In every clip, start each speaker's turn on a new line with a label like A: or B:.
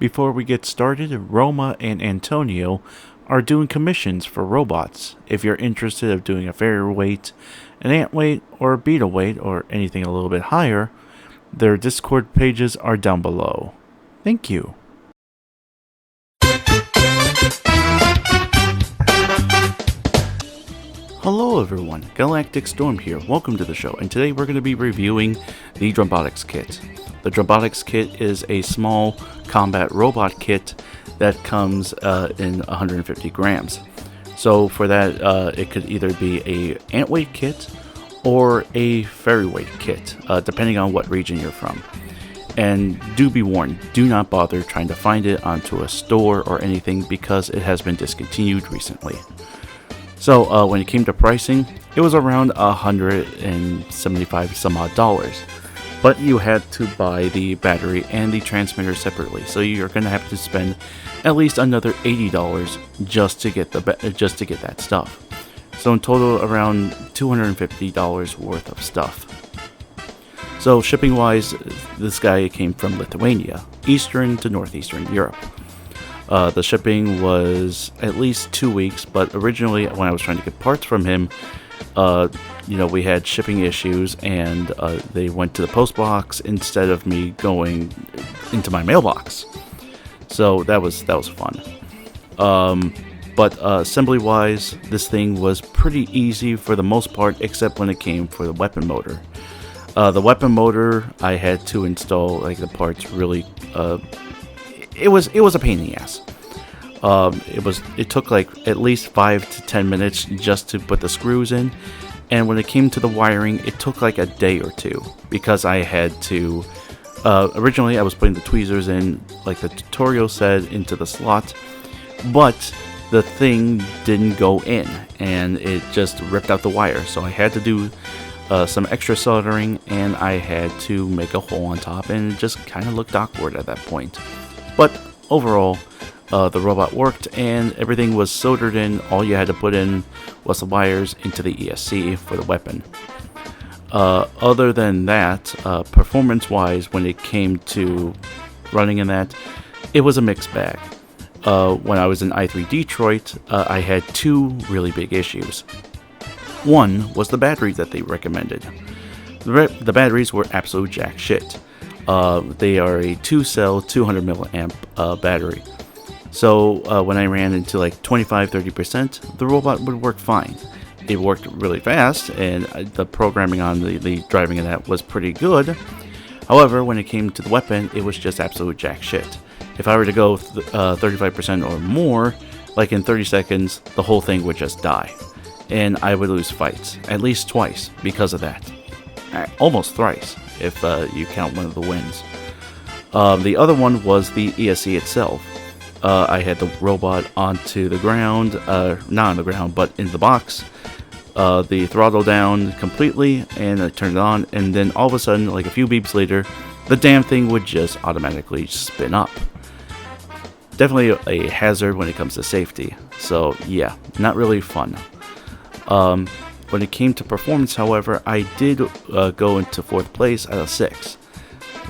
A: Before we get started, Roma and Antonio are doing commissions for robots. If you're interested of doing a weight, an AntWeight, or a weight, or anything a little bit higher, their Discord pages are down below. Thank you. Hello everyone, Galacticstorm here. Welcome to the show, and today we're going to be reviewing the Drumbotics Kit. The Drumbotics Kit is a small combat robot kit that comes in 150 grams. So for that, it could either be a AntWeight kit or a weight kit, depending on what region you're from. And do be warned, do not bother trying to find it onto a store or anything because it has been discontinued recently. So when it came to pricing, it was around $175 some odd dollars. But you had to buy the battery and the transmitter separately, so you're going to have to spend at least another $80 just to get that stuff. So in total, around $250 worth of stuff. So shipping wise, this guy came from Lithuania, Eastern to Northeastern Europe. The shipping was at least 2 weeks, but originally when I was trying to get parts from him, we had shipping issues, and they went to the post box instead of me going into my mailbox. So that was fun. But assembly wise, this thing was pretty easy for the most part, except when it came for the weapon motor. The weapon motor, I had to install the parts really. It was a pain in the ass. It took at least 5 to 10 minutes just to put the screws in, and when it came to the wiring, it took a day or two because I had to. Originally, I was putting the tweezers in, like the tutorial said, into the slot, but the thing didn't go in, and it just ripped out the wire. So I had to do some extra soldering, and I had to make a hole on top, and it just kind of looked awkward at that point. But overall, the robot worked and everything was soldered in. All you had to put in was the wires into the ESC for the weapon. Other than that, performance-wise, when it came to running in that, it was a mixed bag. When I was in i3 Detroit, I had two really big issues. One was the batteries that they recommended. The batteries were absolute jack shit. They are a 2-cell, 200 milliamp battery. So when I ran into 25-30%, the robot would work fine. It worked really fast, and the programming on the driving of that was pretty good. However, when it came to the weapon, it was just absolute jack shit. If I were to go 35% or more, in 30 seconds, the whole thing would just die. And I would lose fights, at least twice, because of that. Almost thrice, if you count one of the wins. The other one was the ESC itself. I had the robot onto the ground, not on the ground, but in the box. The throttle down completely, and I turned it on, and then all of a sudden, a few beeps later, the damn thing would just automatically spin up. Definitely a hazard when it comes to safety. So yeah, not really fun. When it came to performance, however, I did go into 4th place out of 6.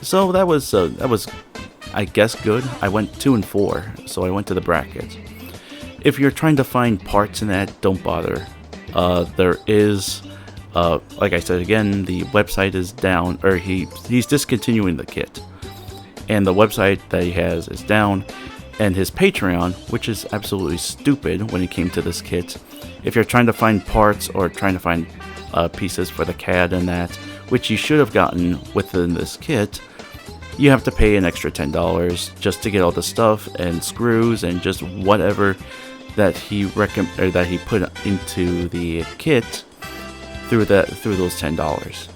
A: So that was I guess good. I went 2 and 4, so I went to the bracket. If you're trying to find parts in that, don't bother. There is, like I said again, the website is down, or he's discontinuing the kit, and the website that he has is down, and his Patreon, which is absolutely stupid when it came to this kit. If you're trying to find parts or trying to find pieces for the CAD and that, which you should have gotten within this kit, you have to pay an extra $10 just to get all the stuff and screws and just whatever that he put into the kit through those $10.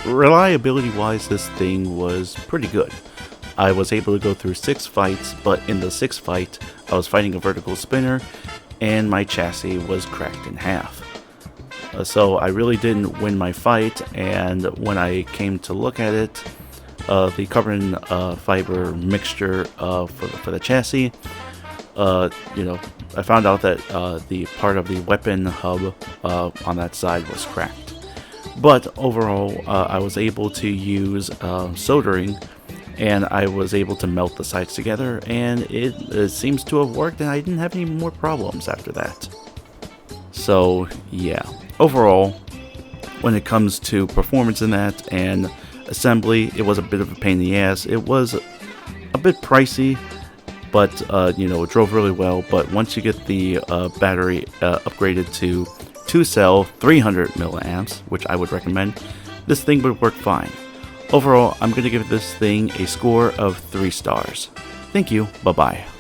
A: Reliability wise, this thing was pretty good. I was able to go through 6 fights, but in the 6th fight, I was fighting a vertical spinner, and my chassis was cracked in half. So I really didn't win my fight, and when I came to look at it, the carbon fiber mixture for the chassis, I found out that the part of the weapon hub on that side was cracked. But overall, I was able to use soldering and I was able to melt the sides together, and it seems to have worked, and I didn't have any more problems after that. So yeah, overall, when it comes to performance in that and assembly, it was a bit of a pain in the ass. It was a bit pricey, but it drove really well. But once you get the battery upgraded to 2-cell 300 milliamps, which I would recommend, this thing would work fine. Overall, I'm going to give this thing a score of 3 stars. Thank you, bye-bye.